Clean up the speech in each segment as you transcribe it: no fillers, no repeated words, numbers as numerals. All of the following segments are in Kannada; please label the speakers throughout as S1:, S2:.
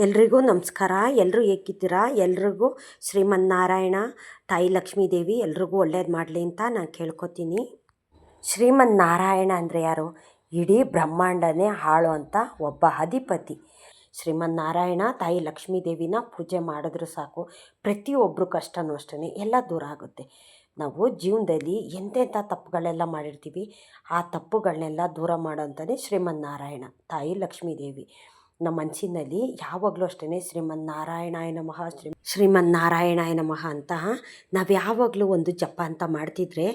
S1: ಎಲ್ರಿಗೂ ನಮಸ್ಕಾರ. ಎಲ್ಲರೂ ಹೇಗಿದ್ದೀರಾ? ಎಲ್ರಿಗೂ ಶ್ರೀಮನ್ನಾರಾಯಣ ತಾಯಿ ಲಕ್ಷ್ಮೀದೇವಿ ಎಲ್ರಿಗೂ ಒಳ್ಳೇದು ಮಾಡಲಿ ಅಂತ ನಾನು ಕೇಳ್ಕೊತೀನಿ. ಶ್ರೀಮನ್ನಾರಾಯಣ ಅಂದರೆ ಯಾರು? ಇಡೀ ಬ್ರಹ್ಮಾಂಡನೇ ಆಳೋ ಅಂತ ಒಬ್ಬ ಅಧಿಪತಿ. ಶ್ರೀಮನ್ನಾರಾಯಣ ತಾಯಿ ಲಕ್ಷ್ಮೀದೇವಿನ ಪೂಜೆ ಮಾಡಿದ್ರು ಸಾಕು, ಪ್ರತಿಯೊಬ್ಬರು ಕಷ್ಟನೂ ಅಷ್ಟೇ ಎಲ್ಲ ದೂರ ಆಗುತ್ತೆ. ನಾವು ಜೀವನದಲ್ಲಿ ಎಂತೆಂಥ ತಪ್ಪುಗಳೆಲ್ಲ ಮಾಡಿರ್ತೀವಿ, ಆ ತಪ್ಪುಗಳನ್ನೆಲ್ಲ ದೂರ ಮಾಡೋಂಥದ್ದೇ ಶ್ರೀಮನ್ನಾರಾಯಣ ತಾಯಿ ಲಕ್ಷ್ಮೀದೇವಿ. ನಮ್ಮ ಮನಸ್ಸಿನಲ್ಲಿ ಯಾವಾಗಲೂ ಅಷ್ಟೇ ಶ್ರೀಮನ್ನಾರಾಯಣಾಯ ನಮಃ ಶ್ರೀಮನ್ನಾರಾಯಣಾಯ ನಮಃ ಅಂತ ನಾವು ಯಾವಾಗಲೂ ಒಂದು ಜಪ ಅಂತ ಮಾಡ್ತಿದ್ರೆ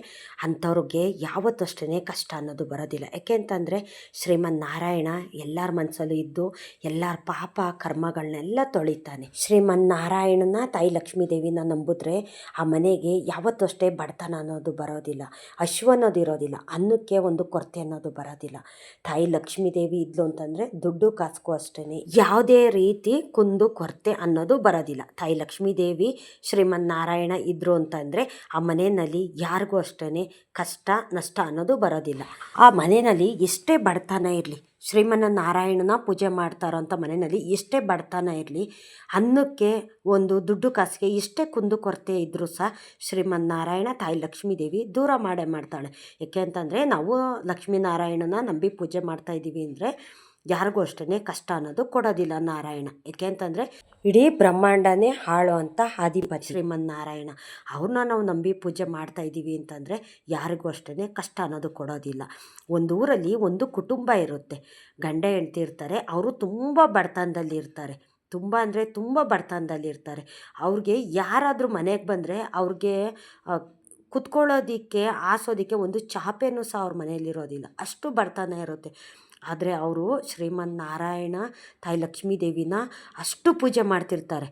S1: ಅಂಥವ್ರಿಗೆ ಯಾವತ್ತೂ ಅಷ್ಟೇ ಕಷ್ಟ ಅನ್ನೋದು ಬರೋದಿಲ್ಲ. ಯಾಕೆ ಅಂತಂದರೆ ಶ್ರೀಮನ್ನಾರಾಯಣ ಎಲ್ಲರ ಮನಸ್ಸಲ್ಲೂ ಇದ್ದು ಎಲ್ಲರ ಪಾಪ ಕರ್ಮಗಳನ್ನೆಲ್ಲ ತೊಳಿತಾನೆ. ಶ್ರೀಮನ್ನಾರಾಯಣನ ತಾಯಿ ಲಕ್ಷ್ಮೀದೇವಿನ ನಂಬಿದ್ರೆ ಆ ಮನೆಗೆ ಯಾವತ್ತೂ ಅಷ್ಟೇ ಬಡತನ ಅನ್ನೋದು ಬರೋದಿಲ್ಲ, ಹಶು ಅನ್ನೋದು ಇರೋದಿಲ್ಲ, ಅನ್ನಕ್ಕೆ ಒಂದು ಕೊರತೆ ಅನ್ನೋದು ಬರೋದಿಲ್ಲ. ತಾಯಿ ಲಕ್ಷ್ಮೀದೇವಿ ಇದ್ಲು ಅಂತಂದರೆ ದುಡ್ಡು ಕಾಸ್ಗೂ ಅಷ್ಟೇ ಯಾವುದೇ ರೀತಿ ಕುಂದು ಕೊರತೆ ಅನ್ನೋದು ಬರೋದಿಲ್ಲ. ತಾಯಿ ಲಕ್ಷ್ಮೀದೇವಿ ಶ್ರೀಮನ್ನಾರಾಯಣ ಇದ್ರು ಅಂತಂದರೆ ಆ ಮನೆಯಲ್ಲಿ ಯಾರಿಗೂ ಅಷ್ಟೇ ಕಷ್ಟ ನಷ್ಟ ಅನ್ನೋದು ಬರೋದಿಲ್ಲ. ಆ ಮನೆಯಲ್ಲಿ ಎಷ್ಟೇ ಬಡತನ ಇರಲಿ, ಶ್ರೀಮನ್ನಾರಾಯಣನ ಪೂಜೆ ಮಾಡ್ತಾರೋ ಅಂಥ ಮನೆಯಲ್ಲಿ ಎಷ್ಟೇ ಬಡತನ ಇರಲಿ, ಅನ್ನಕ್ಕೆ ಒಂದು ದುಡ್ಡು ಕಾಸಿಗೆ ಎಷ್ಟೇ ಕುಂದು ಕೊರತೆ ಇದ್ದರೂ ಸಹ ಶ್ರೀಮನ್ನಾರಾಯಣ ತಾಯಿ ಲಕ್ಷ್ಮೀದೇವಿ ದೂರ ಮಾಡೇ ಮಾಡ್ತಾಳೆ. ಯಾಕೆ ಅಂತಂದರೆ ನಾವು ಲಕ್ಷ್ಮೀನಾರಾಯಣನ ನಂಬಿ ಪೂಜೆ ಮಾಡ್ತಾಯಿದ್ದೀವಿ ಅಂದರೆ ಯಾರಿಗೂ ಅಷ್ಟೇ ಕಷ್ಟ ಅನ್ನೋದು ಕೊಡೋದಿಲ್ಲ ನಾರಾಯಣ. ಏಕೆ ಅಂತಂದರೆ ಇಡೀ ಬ್ರಹ್ಮಾಂಡನೇ ಆಳೋ ಅಂತ ಅಧಿಪತಿ ಶ್ರೀಮನ್ನಾರಾಯಣ. ಅವ್ರನ್ನ ನಾವು ನಂಬಿ ಪೂಜೆ ಮಾಡ್ತಾಯಿದ್ದೀವಿ ಅಂತಂದರೆ ಯಾರಿಗೂ ಅಷ್ಟೇ ಕಷ್ಟ ಅನ್ನೋದು ಕೊಡೋದಿಲ್ಲ. ಒಂದು ಊರಲ್ಲಿ ಒಂದು ಕುಟುಂಬ ಇರುತ್ತೆ, ಗಂಡ ಹೆಂಡ್ತಿ ಇರ್ತಾರೆ, ಅವರು ತುಂಬ ಬಡತನದಲ್ಲಿರ್ತಾರೆ, ತುಂಬ ಅಂದರೆ ತುಂಬ ಬಡತನದಲ್ಲಿರ್ತಾರೆ. ಅವ್ರಿಗೆ ಯಾರಾದರೂ ಮನೆಗೆ ಬಂದರೆ ಅವ್ರಿಗೆ ಕುತ್ಕೊಳ್ಳೋದಕ್ಕೆ ಹಾಸೋದಕ್ಕೆ ಒಂದು ಚಾಪೆನೂ ಸಹ ಅವ್ರ ಮನೆಯಲ್ಲಿರೋದಿಲ್ಲ, ಅಷ್ಟು ಬಡತನ ಇರುತ್ತೆ. ಆದರೆ ಅವರು ಶ್ರೀಮನ್ನಾರಾಯಣ ತಾಯಿ ಲಕ್ಷ್ಮೀದೇವಿನ ಅಷ್ಟು ಪೂಜೆ ಮಾಡ್ತಿರ್ತಾರೆ.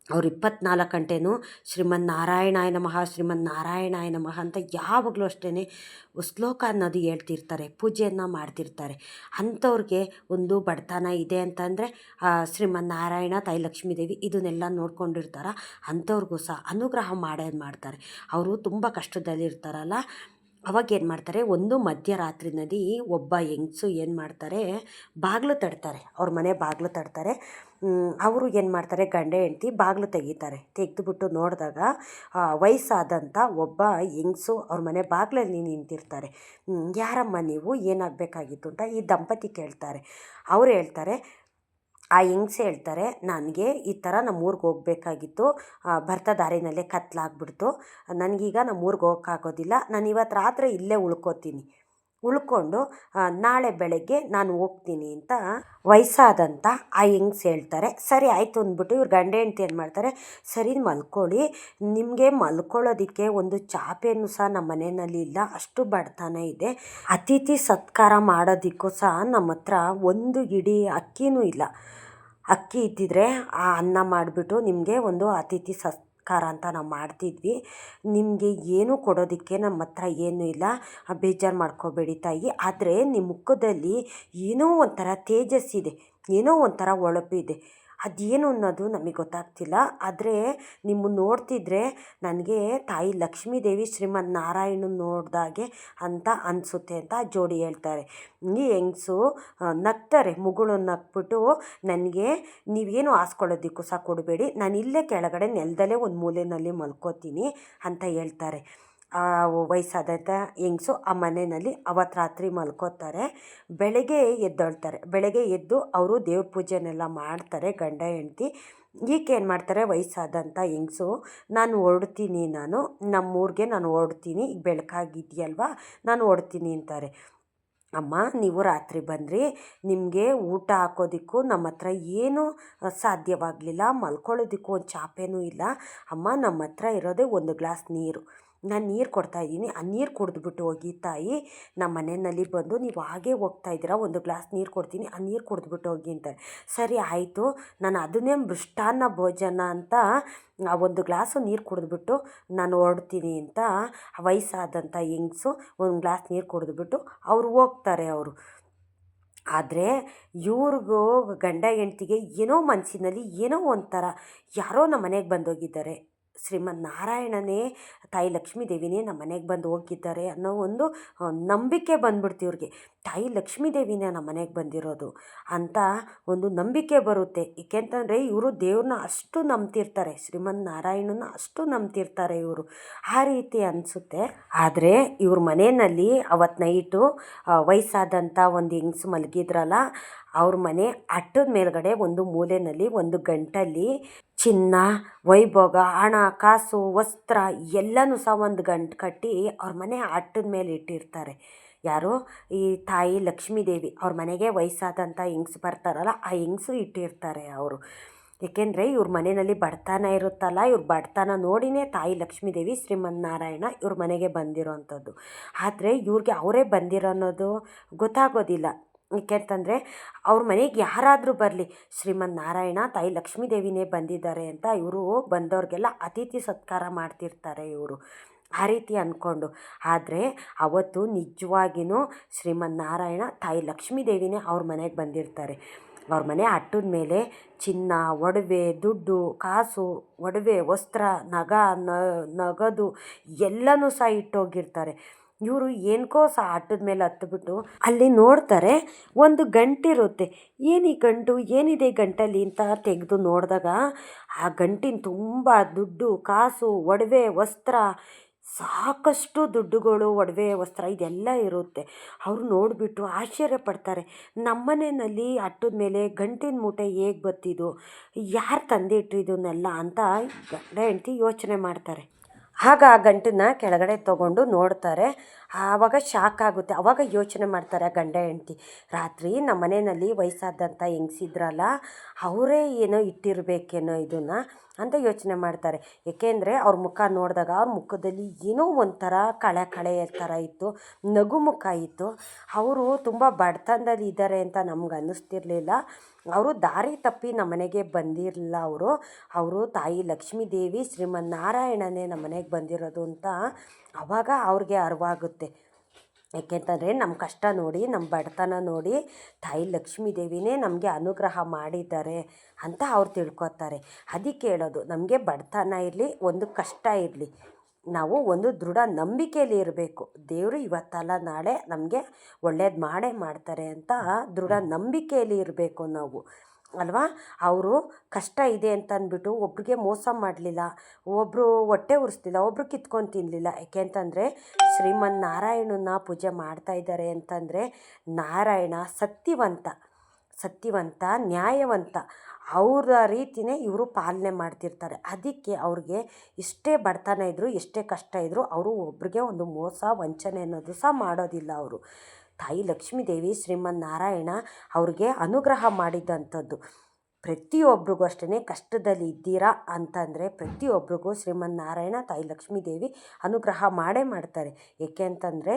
S1: ಅವ್ರು 24 ಗಂಟೆನೂ ಶ್ರೀಮನ್ನಾರಾಯಣಾಯ ನಮಃ ಶ್ರೀಮನ್ನಾರಾಯಣಾಯ ನಮಃ ಅಂತ ಯಾವಾಗಲೂ ಅಷ್ಟೇ ಶ್ಲೋಕ ಅನ್ನೋದು ಹೇಳ್ತಿರ್ತಾರೆ, ಪೂಜೆಯನ್ನು ಮಾಡ್ತಿರ್ತಾರೆ. ಅಂಥವ್ರಿಗೆ ಒಂದು ಬಡತನ ಇದೆ ಅಂತಂದರೆ ಶ್ರೀಮನ್ನಾರಾಯಣ ತಾಯಿ ಲಕ್ಷ್ಮೀದೇವಿ ಇದನ್ನೆಲ್ಲ ನೋಡ್ಕೊಂಡಿರ್ತಾರೆ. ಅಂಥವ್ರಿಗೂ ಸಹ ಅನುಗ್ರಹ ಮಾಡ್ತಾರೆ. ಅವರು ತುಂಬ ಕಷ್ಟದಲ್ಲಿರ್ತಾರಲ್ಲ, ಅವಾಗ ಏನು ಮಾಡ್ತಾರೆ, ಒಂದು ಮಧ್ಯರಾತ್ರಿನಲ್ಲಿ ಒಬ್ಬ ಹೆಂಗಸು ಏನು ಮಾಡ್ತಾರೆ, ಬಾಗಿಲು ತಡ್ತಾರೆ, ಅವ್ರ ಮನೆ ಬಾಗಿಲು ತಡ್ತಾರೆ. ಅವರು ಏನು ಮಾಡ್ತಾರೆ, ಗಂಡ ಹೆಂಡ್ತಿ ಬಾಗಿಲು ತೆಗೆದುಬಿಟ್ಟು ನೋಡಿದಾಗ ವಯಸ್ಸಾದಂಥ ಒಬ್ಬ ಹೆಂಗಸು ಅವ್ರ ಮನೆ ಬಾಗಿಲಲ್ಲಿ ನಿಂತಿರ್ತಾರೆ. ಯಾರಮ್ಮ ನೀವು, ಏನಾಗಬೇಕಾಗಿತ್ತು ಅಂತ ಈ ದಂಪತಿ ಕೇಳ್ತಾರೆ. ಅವ್ರು ಹೇಳ್ತಾರೆ, ಆ ಹೆಂಗಸೆ ಹೇಳ್ತಾರೆ, ನನಗೆ ಈ ಥರ ನಮ್ಮೂರಿಗೆ ಹೋಗಬೇಕಾಗಿತ್ತು, ಬರ್ತಾ ದಾರಿನಲ್ಲೇ ಕತ್ಲಾಗ್ಬಿಡ್ತು, ನನಗೀಗ ನಮ್ಮೂರಿಗೆ ಹೋಗೋಕ್ಕಾಗೋದಿಲ್ಲ, ನಾನು ಇವತ್ತು ರಾತ್ರಿ ಇಲ್ಲೇ ಉಳ್ಕೊಂಡು ನಾಳೆ ಬೆಳಗ್ಗೆ ನಾನು ಹೋಗ್ತೀನಿ ಅಂತ ವಯಸ್ಸಾದಂಥ ಆ ಹೆಂಗಸೆ ಹೇಳ್ತಾರೆ. ಸರಿ ಆಯಿತು ಅಂದ್ಬಿಟ್ಟು ಇವ್ರು ಗಂಡ ಹೆಂಡ್ತಿ ಏನು ಮಾಡ್ತಾರೆ, ಸರಿ ಮಲ್ಕೊಳ್ಳಿ, ನಿಮಗೆ ಮಲ್ಕೊಳ್ಳೋದಕ್ಕೆ ಒಂದು ಚಾಪೆನೂ ಸಹ ನಮ್ಮ ಮನೆಯಲ್ಲಿ ಇಲ್ಲ, ಅಷ್ಟು ಬಡತನ ಇದೆ, ಅತಿಥಿ ಸತ್ಕಾರ ಮಾಡೋದಕ್ಕೂ ಸಹ ನಮ್ಮ ಹತ್ರ ಒಂದು ಇಡೀ ಅಕ್ಕಿನೂ ಇಲ್ಲ, ಅಕ್ಕಿ ಇದ್ದಿದ್ರೆ ಆ ಅನ್ನ ಮಾಡಿಬಿಟ್ಟು ನಿಮಗೆ ಒಂದು ಅತಿಥಿ ಸತ್ಕಾರ ಅಂತ ನಾವು ಮಾಡ್ತಿದ್ವಿ, ನಿಮಗೆ ಏನೂ ಕೊಡೋದಕ್ಕೆ ನಮ್ಮ ಹತ್ರ ಏನೂ ಇಲ್ಲ, ಬೇಜಾರು ಮಾಡ್ಕೋಬೇಡಿ ತಾಯಿ, ಆದರೆ ನಿಮ್ಮ ಮುಖದಲ್ಲಿ ಏನೋ ಒಂಥರ ತೇಜಸ್ಸಿದೆ, ಏನೋ ಒಂಥರ ಹೊಳಪಿದೆ, ಅದೇನು ಅನ್ನೋದು ನಮಗೆ ಗೊತ್ತಾಗ್ತಿಲ್ಲ, ಆದರೆ ನಿಮ್ಮನ್ನು ನೋಡ್ತಿದ್ರೆ ನನಗೆ ತಾಯಿ ಲಕ್ಷ್ಮೀದೇವಿ ಶ್ರೀಮನ್ನಾರಾಯಣನ ನೋಡಿದಾಗೆ ಅಂತ ಅನಿಸುತ್ತೆ ಅಂತ ಜೋಡಿ ಹೇಳ್ತಾರೆ. ಈ ಹೆಂಗಸು ನಗ್ತಾರೆ, ಮುಗುಳು ನಕ್ಬಿಟ್ಟು, ನನಗೆ ನೀವೇನು ಹಾಸ್ಕೊಳ್ಳೋದಕ್ಕೂ ಸಹ ಕೊಡಬೇಡಿ, ನಾನು ಇಲ್ಲೇ ಕೆಳಗಡೆ ನೆಲದಲ್ಲೇ ಒಂದು ಮೂಲೆಯಲ್ಲಿ ಮಲ್ಕೋತೀನಿ ಅಂತ ಹೇಳ್ತಾರೆ. ವಯಸ್ಸಾದಂಥ ಹೆಂಗಸು ಆ ಮನೆಯಲ್ಲಿ ಅವತ್ತು ರಾತ್ರಿ ಮಲ್ಕೋತಾರೆ. ಬೆಳಗ್ಗೆ ಎದ್ದೇಳ್ತಾರೆ. ಬೆಳಗ್ಗೆ ಎದ್ದು ಅವರು ದೇವ್ರ ಪೂಜೆನೆಲ್ಲ ಮಾಡ್ತಾರೆ ಗಂಡ ಹೆಂಡ್ತಿ. ಈಕೆ ಏನು ಮಾಡ್ತಾರೆ, ವಯಸ್ಸಾದಂಥ ಹೆಂಗಸು, ನಾನು ಹೊರಡ್ತೀನಿ, ನಮ್ಮೂರಿಗೆ ನಾನು ಹೊರಡ್ತೀನಿ, ಈಗ ಬೆಳಕಾಗಿದೆಯಲ್ವ ನಾನು ಹೊರಡ್ತೀನಿ ಅಂತಾರೆ. ಅಮ್ಮ ನೀವು ರಾತ್ರಿ ಬಂದ್ರಿ, ನಿಮಗೆ ಊಟ ಹಾಕೋದಕ್ಕೂ ನಮ್ಮ ಹತ್ರ ಏನೂ ಸಾಧ್ಯವಾಗಲಿಲ್ಲ, ಮಲ್ಕೊಳ್ಳೋದಕ್ಕೂ ಒಂದು ಚಾಪೆನೂ ಇಲ್ಲ, ಅಮ್ಮ ನಮ್ಮ ಹತ್ರ ಇರೋದೇ ಒಂದು ಗ್ಲಾಸ್ ನೀರು, ನಾನು ನೀರು ಕೊಡ್ತಾಯಿದ್ದೀನಿ, ಆ ನೀರು ಕುಡಿದ್ಬಿಟ್ಟು ಹೋಗಿ ತಾಯಿ, ನಮ್ಮ ಮನೆಯಲ್ಲಿ ಬಂದು ನೀವು ಹಾಗೇ ಹೋಗ್ತಾಯಿದ್ದೀರಾ, ಒಂದು ಗ್ಲಾಸ್ ನೀರು ಕೊಡ್ತೀನಿ, ಆ ನೀರು ಕುಡಿದ್ಬಿಟ್ಟು ಹೋಗಿ ಅಂತಾರೆ. ಸರಿ ಆಯಿತು, ನಾನು ಅದನ್ನೇ ಮೃಷ್ಟಾನ್ನ ಭೋಜನ ಅಂತ ಆ ಒಂದು ಗ್ಲಾಸು ನೀರು ಕುಡಿದ್ಬಿಟ್ಟು ನಾನು ಹೊರಡ್ತೀನಿ ಅಂತ ವಯಸ್ಸಾದಂಥ ಹೆಂಗಸು ಒಂದು ಗ್ಲಾಸ್ ನೀರು ಕುಡಿದ್ಬಿಟ್ಟು ಅವರು ಹೋಗ್ತಾರೆ. ಆದರೆ ಇವ್ರಿಗೂ ಗಂಡ ಹೆಂಡ್ತಿಗೆ ಏನೋ ಮನಸ್ಸಿನಲ್ಲಿ ಏನೋ ಒಂಥರ, ಯಾರೋ ನಮ್ಮ ಮನೆಗೆ ಬಂದೋಗಿದ್ದಾರೆ, ಶ್ರೀಮನ್ನಾರಾಯಣನೇ ತಾಯಿ ಲಕ್ಷ್ಮೀದೇವಿನೇ ನಮ್ಮ ಮನೆಗೆ ಬಂದು ಹೋಗಿದ್ದಾರೆ ಅನ್ನೋ ಒಂದು ನಂಬಿಕೆ ಬಂದ್ಬಿಡ್ತು ಇವ್ರಿಗೆ. ತಾಯಿ ಲಕ್ಷ್ಮೀದೇವಿನೇ ನಮ್ಮ ಮನೆಗೆ ಬಂದಿರೋದು ಅಂತ ಒಂದು ನಂಬಿಕೆ ಬರುತ್ತೆ. ಏಕೆಂತಂದರೆ ಇವರು ದೇವ್ರನ್ನ ಅಷ್ಟು ನಂಬ್ತಿರ್ತಾರೆ, ಶ್ರೀಮನ್ನಾರಾಯಣನ ಅಷ್ಟು ನಂಬ್ತಿರ್ತಾರೆ ಇವರು, ಆ ರೀತಿ ಅನಿಸುತ್ತೆ. ಆದರೆ ಇವ್ರ ಮನೆಯಲ್ಲಿ ಅವತ್ತು ನೈಟು ವಯಸ್ಸಾದಂಥ ಒಂದು ಹೆಂಗ್ಸು ಮಲಗಿದ್ರಲ್ಲ, ಅವ್ರ ಮನೆ ಅಟ್ಟದ ಮೇಲ್ಗಡೆ ಒಂದು ಮೂಲೆಯಲ್ಲಿ ಒಂದು ಗಂಟಲ್ಲಿ ಚಿನ್ನ, ವೈಭೋಗ, ಹಣ, ಕಾಸು, ವಸ್ತ್ರ ಎಲ್ಲನೂ ಸಹ ಒಂದು ಗಂಟು ಕಟ್ಟಿ ಅವ್ರ ಮನೆ ಅಟ್ಟದ ಮೇಲೆ ಇಟ್ಟಿರ್ತಾರೆ. ಯಾರು? ಈ ತಾಯಿ ಲಕ್ಷ್ಮೀದೇವಿ ಅವ್ರ ಮನೆಗೆ ವಯಸ್ಸಾದಂಥ ಹೆಂಗ್ಸು ಬರ್ತಾರಲ್ಲ, ಆ ಹೆಂಗ್ಸು ಇಟ್ಟಿರ್ತಾರೆ ಅವರು. ಏಕೆಂದರೆ ಇವ್ರ ಮನೆಯಲ್ಲಿ ಬಡತನ ಇರುತ್ತಲ್ಲ, ಇವ್ರ ಬಡತನ ನೋಡಿನೇ ತಾಯಿ ಲಕ್ಷ್ಮೀದೇವಿ ಶ್ರೀಮನ್ನಾರಾಯಣ ಇವ್ರ ಮನೆಗೆ ಬಂದಿರೋ ಅಂಥದ್ದು. ಆದರೆ ಇವ್ರಿಗೆ ಅವರೇ ಬಂದಿರೋ ಅನ್ನೋದು ಗೊತ್ತಾಗೋದಿಲ್ಲ. ಏಕೆಂತಂದರೆ ಅವ್ರ ಮನೆಗೆ ಯಾರಾದರೂ ಬರಲಿ, ಶ್ರೀಮನ್ನಾರಾಯಣ ತಾಯಿ ಲಕ್ಷ್ಮೀದೇವಿನೇ ಬಂದಿದ್ದಾರೆ ಅಂತ ಇವರು ಬಂದವ್ರಿಗೆಲ್ಲ ಅತಿಥಿ ಸತ್ಕಾರ ಮಾಡ್ತಿರ್ತಾರೆ ಇವರು, ಆ ರೀತಿ ಅಂದ್ಕೊಂಡು. ಆದರೆ ಅವತ್ತು ನಿಜವಾಗಿಯೂ ಶ್ರೀಮನ್ನಾರಾಯಣ ತಾಯಿ ಲಕ್ಷ್ಮೀದೇವಿನೇ ಅವ್ರ ಮನೆಗೆ ಬಂದಿರ್ತಾರೆ. ಅವ್ರ ಮನೆ ಅಟ್ಟದ ಮೇಲೆ ಚಿನ್ನ, ಒಡವೆ, ದುಡ್ಡು, ಕಾಸು, ಒಡವೆ, ವಸ್ತ್ರ, ನಗದು ಎಲ್ಲನೂ ಸಹ ಇಟ್ಟೋಗಿರ್ತಾರೆ. ಇವರು ಏನಕ್ಕೋ ಸಹ ಅಟ್ಟದ ಮೇಲೆ ಹತ್ತಿಬಿಟ್ಟು ಅಲ್ಲಿ ನೋಡ್ತಾರೆ, ಒಂದು ಗಂಟಿರುತ್ತೆ. ಏನು ಈ ಗಂಟು, ಏನಿದೆ ಗಂಟಲ್ಲಿ ಅಂತ ತೆಗೆದು ನೋಡಿದಾಗ ಆ ಗಂಟಿನ ತುಂಬ ದುಡ್ಡು, ಕಾಸು, ಒಡವೆ, ವಸ್ತ್ರ, ಸಾಕಷ್ಟು ದುಡ್ಡುಗಳು, ಒಡವೆ, ವಸ್ತ್ರ ಇದೆಲ್ಲ ಇರುತ್ತೆ. ಅವರು ನೋಡಿಬಿಟ್ಟು ಆಶ್ಚರ್ಯ ಪಡ್ತಾರೆ. ನಮ್ಮನೆಯಲ್ಲಿ ಅಟ್ಟದ ಮೇಲೆ ಗಂಟಿನ ಮೂಟೆ ಹೇಗೆ ಬತ್ತಿದ್ದು, ಯಾರು ತಂದಿಟ್ಟಿದ್ದನ್ನೆಲ್ಲ ಅಂತ ಗಂಡ ಹೆಂಡತಿ ಯೋಚನೆ ಮಾಡ್ತಾರೆ. ಆಗ ಆ ಗಂಟನ್ನ ಕೆಳಗಡೆ ತೊಗೊಂಡು ನೋಡ್ತಾರೆ. ಆವಾಗ ಶಾಕ್ ಆಗುತ್ತೆ. ಆವಾಗ ಯೋಚನೆ ಮಾಡ್ತಾರೆ ಆ ಗಂಡ ಹೆಂಡತಿ, ರಾತ್ರಿ ನಮ್ಮ ಮನೆಯಲ್ಲಿ ವಯಸ್ಸಾದಂಥ ಹೆಂಗ್ಸಿದ್ರಲ್ಲ, ಅವರೇ ಏನೋ ಇಟ್ಟಿರಬೇಕೇನೋ ಇದನ್ನು ಅಂತ ಯೋಚನೆ ಮಾಡ್ತಾರೆ. ಏಕೆಂದರೆ ಅವ್ರ ಮುಖ ನೋಡಿದಾಗ ಅವ್ರ ಮುಖದಲ್ಲಿ ಏನೋ ಒಂಥರ ಕಳೆ ಥರ ಇತ್ತು, ನಗು ಮುಖ ಇತ್ತು. ಅವರು ತುಂಬ ಬಡತನದಲ್ಲಿ ಇದ್ದಾರೆ ಅಂತ ನಮ್ಗೆ ಅನ್ನಿಸ್ತಿರ್ಲಿಲ್ಲ. ಅವರು ದಾರಿ ತಪ್ಪಿ ನಮ್ಮ ಮನೆಗೆ ಬಂದಿರಲಿಲ್ಲ. ಅವರು ತಾಯಿ ಲಕ್ಷ್ಮೀದೇವಿ ಶ್ರೀಮನ್ನಾರಾಯಣನೇ ನಮ್ಮ ಮನೆಗೆ ಬಂದಿರೋದು ಅಂತ ಆವಾಗ ಅವ್ರಿಗೆ ಅರಿವಾಗುತ್ತೆ. ಏಕೆಂತಂದರೆ ನಮ್ಮ ಕಷ್ಟ ನೋಡಿ, ನಮ್ಮ ಬಡತನ ನೋಡಿ ತಾಯಿ ಲಕ್ಷ್ಮೀದೇವಿನೇ ನಮಗೆ ಅನುಗ್ರಹ ಮಾಡಿದ್ದಾರೆ ಅಂತ ಅವ್ರು ತಿಳ್ಕೊತಾರೆ. ಅದಕ್ಕೆ ಹೇಳೋದು, ನಮಗೆ ಬಡತನ ಇರಲಿ, ಒಂದು ಕಷ್ಟ ಇರಲಿ, ನಾವು ಒಂದು ದೃಢ ನಂಬಿಕೆಯಲ್ಲಿ ಇರಬೇಕು. ದೇವರು ಇವತ್ತಲ್ಲ ನಾಳೆ ನಮಗೆ ಒಳ್ಳೇದು ಮಾಡೇ ಮಾಡ್ತಾರೆ ಅಂತ ದೃಢ ನಂಬಿಕೆಯಲ್ಲಿ ಇರಬೇಕು ನಾವು, ಅಲ್ವಾ? ಅವರು ಕಷ್ಟ ಇದೆ ಅಂತ ಅಂದ್ಬಿಟ್ಟು ಒಬ್ರಿಗೆ ಮೋಸ ಮಾಡಲಿಲ್ಲ, ಒಬ್ಬರು ಹೊಟ್ಟೆ ಉರಿಸ್ಲಿಲ್ಲ, ಒಬ್ಬರು ಕಿತ್ಕೊಂಡು ತಿನ್ನಲಿಲ್ಲ. ಏಕೆಂತಂದರೆ ಶ್ರೀಮನ್ನಾರಾಯಣನ ಪೂಜೆ ಮಾಡ್ತಾಯಿದ್ದಾರೆ ಅಂತಂದರೆ ನಾರಾಯಣ ಸತ್ಯವಂತ, ನ್ಯಾಯವಂತ, ಅವರ ರೀತಿಯೇ ಇವರು ಪಾಲನೆ ಮಾಡ್ತಿರ್ತಾರೆ. ಅದಕ್ಕೆ ಅವ್ರಿಗೆ ಎಷ್ಟೇ ಬಡತನ ಇದ್ದರೂ, ಎಷ್ಟೇ ಕಷ್ಟ ಇದ್ದರೂ ಅವರು ಒಬ್ರಿಗೆ ಒಂದು ಮೋಸ, ವಂಚನೆ ಅನ್ನೋದು ಸಹ ಮಾಡೋದಿಲ್ಲ. ಅವರು ತಾಯಿ ಲಕ್ಷ್ಮೀದೇವಿ ಶ್ರೀಮನ್ನಾರಾಯಣ ಅವ್ರಿಗೆ ಅನುಗ್ರಹ ಮಾಡಿದಂಥದ್ದು. ಪ್ರತಿಯೊಬ್ಬರಿಗೂ ಅಷ್ಟೇ, ಕಷ್ಟದಲ್ಲಿ ಇದ್ದೀರಾ ಅಂತಂದರೆ ಪ್ರತಿಯೊಬ್ಬರಿಗೂ ಶ್ರೀಮನ್ನಾರಾಯಣ ತಾಯಿ ಲಕ್ಷ್ಮೀದೇವಿ ಅನುಗ್ರಹ ಮಾಡೇ ಮಾಡ್ತಾರೆ. ಏಕೆ ಅಂತಂದರೆ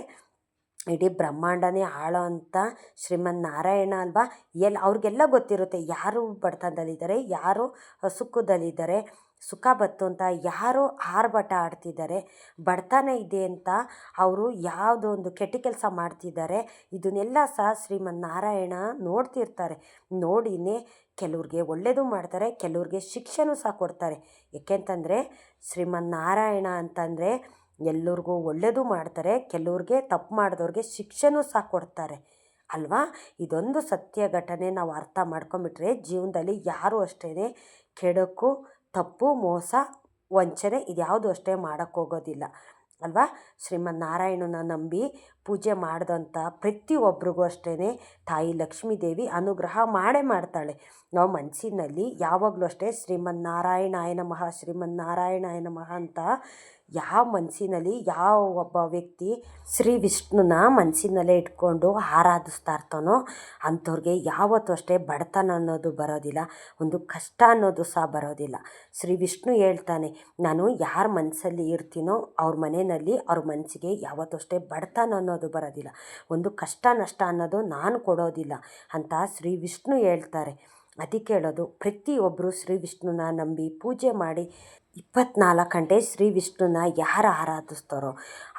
S1: ಇಡೀ ಬ್ರಹ್ಮಾಂಡನೇ ಆಳೋ ಅಂಥ ಶ್ರೀಮನ್ನಾರಾಯಣ ಅಲ್ವಾ. ಅವ್ರಿಗೆಲ್ಲ ಗೊತ್ತಿರುತ್ತೆ ಯಾರು ಬಡತನದಲ್ಲಿದ್ದಾರೆ, ಯಾರು ಸುಖದಲ್ಲಿದ್ದಾರೆ. ಸುಖ ಬತ್ತು ಅಂತ ಯಾರೋ ಆರ್ಭಟ ಆಡ್ತಿದ್ದಾರೆ, ಬಡತನ ಇದೆ ಅಂತ ಅವರು ಯಾವುದೋ ಒಂದು ಕೆಟ್ಟ ಕೆಲಸ ಮಾಡ್ತಿದ್ದಾರೆ, ಇದನ್ನೆಲ್ಲ ಸಹ ಶ್ರೀಮನ್ನಾರಾಯಣ ನೋಡ್ತಿರ್ತಾರೆ. ನೋಡಿನೇ ಕೆಲವ್ರಿಗೆ ಒಳ್ಳೆಯದು ಮಾಡ್ತಾರೆ, ಕೆಲವ್ರಿಗೆ ಶಿಕ್ಷೆನೂ ಸಹ ಕೊಡ್ತಾರೆ. ಏಕೆಂತಂದರೆ ಶ್ರೀಮನ್ನಾರಾಯಣ ಅಂತಂದರೆ ಎಲ್ಲರಿಗೂ ಒಳ್ಳೆಯದು ಮಾಡ್ತಾರೆ, ಕೆಲವ್ರಿಗೆ ತಪ್ಪು ಮಾಡಿದವ್ರಿಗೆ ಶಿಕ್ಷೆನೂ ಸಹ ಕೊಡ್ತಾರೆ, ಅಲ್ವಾ? ಇದೊಂದು ಸತ್ಯ ಘಟನೆ ನಾವು ಅರ್ಥ ಮಾಡ್ಕೊಂಬಿಟ್ರೆ ಜೀವನದಲ್ಲಿ ಯಾರೂ ಅಷ್ಟೇ ಕೆಡಕು, ತಪ್ಪು, ಮೋಸ, ವಂಚನೆ ಇದ್ಯಾವುದು ಅಷ್ಟೇ ಮಾಡೋಕ್ಕೋಗೋದಿಲ್ಲ, ಅಲ್ವಾ? ಶ್ರೀಮನ್ನಾರಾಯಣನ ನಂಬಿ ಪೂಜೆ ಮಾಡಿದಂಥ ಪ್ರತಿಯೊಬ್ಬರಿಗೂ ಅಷ್ಟೇ ತಾಯಿ ಲಕ್ಷ್ಮೀದೇವಿ ಅನುಗ್ರಹ ಮಾಡೇ ಮಾಡ್ತಾಳೆ. ನಾವು ಮನಸ್ಸಿನಲ್ಲಿ ಯಾವಾಗಲೂ ಅಷ್ಟೇ ಶ್ರೀಮನ್ನಾರಾಯಣಾಯ ನಮಃ, ಶ್ರೀಮನ್ನಾರಾಯಣಾಯ ನಮಃ ಅಂತ ಯಾವ ಮನಸ್ಸಿನಲ್ಲಿ ಯಾವ ಒಬ್ಬ ವ್ಯಕ್ತಿ ಶ್ರೀ ವಿಷ್ಣುನ ಮನಸ್ಸಿನಲ್ಲೇ ಇಟ್ಕೊಂಡು ಆರಾಧಿಸ್ತಾ ಇರ್ತಾನೋ ಅಂಥವ್ರಿಗೆ ಯಾವತ್ತೂ ಅಷ್ಟೇ ಬಡತನ ಅನ್ನೋದು ಬರೋದಿಲ್ಲ, ಒಂದು ಕಷ್ಟ ಅನ್ನೋದು ಸಹ ಬರೋದಿಲ್ಲ. ಶ್ರೀ ವಿಷ್ಣು ಹೇಳ್ತಾನೆ, ನಾನು ಯಾರ ಮನಸ್ಸಲ್ಲಿ ಇರ್ತೀನೋ ಅವ್ರ ಮನೆಯಲ್ಲಿ ಅವ್ರ ಮನಸ್ಸಿಗೆ ಯಾವತ್ತೂ ಅಷ್ಟೇ ಬಡತನ ಅನ್ನೋದು ಬರೋದಿಲ್ಲ, ಒಂದು ಕಷ್ಟ ನಷ್ಟ ಅನ್ನೋದು ನಾನು ಕೊಡೋದಿಲ್ಲ ಅಂತ ಶ್ರೀ ವಿಷ್ಣು ಹೇಳ್ತಾರೆ. ಅದಕ್ಕೆ ಹೇಳೋದು, ಪ್ರತಿಯೊಬ್ಬರು ಶ್ರೀ ವಿಷ್ಣುನ ನಂಬಿ ಪೂಜೆ ಮಾಡಿ 24 ಗಂಟೆ ಶ್ರೀ ವಿಷ್ಣುನ ಯಾರು ಆರಾಧಿಸ್ತಾರೋ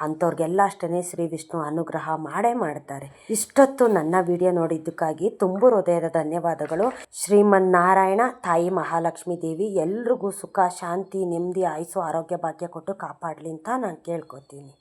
S1: ಅಂಥವ್ರಿಗೆಲ್ಲ ಅಷ್ಟೇ ಶ್ರೀ ವಿಷ್ಣು ಅನುಗ್ರಹ ಮಾಡೇ ಮಾಡ್ತಾರೆ. ಇಷ್ಟೊತ್ತು ನನ್ನ ವಿಡಿಯೋ ನೋಡಿದ್ದಕ್ಕಾಗಿ ತುಂಬ ಹೃದಯದ ಧನ್ಯವಾದಗಳು. ಶ್ರೀಮನ್ನಾರಾಯಣ ತಾಯಿ ಮಹಾಲಕ್ಷ್ಮೀ ದೇವಿ ಎಲ್ರಿಗೂ ಸುಖ, ಶಾಂತಿ, ನೆಮ್ಮದಿ, ಆಯುಸ್ಸು, ಆರೋಗ್ಯ ಭಾಗ್ಯ ಕೊಟ್ಟು ಕಾಪಾಡಲಿ ಅಂತ ನಾನು ಕೇಳ್ಕೊತೀನಿ.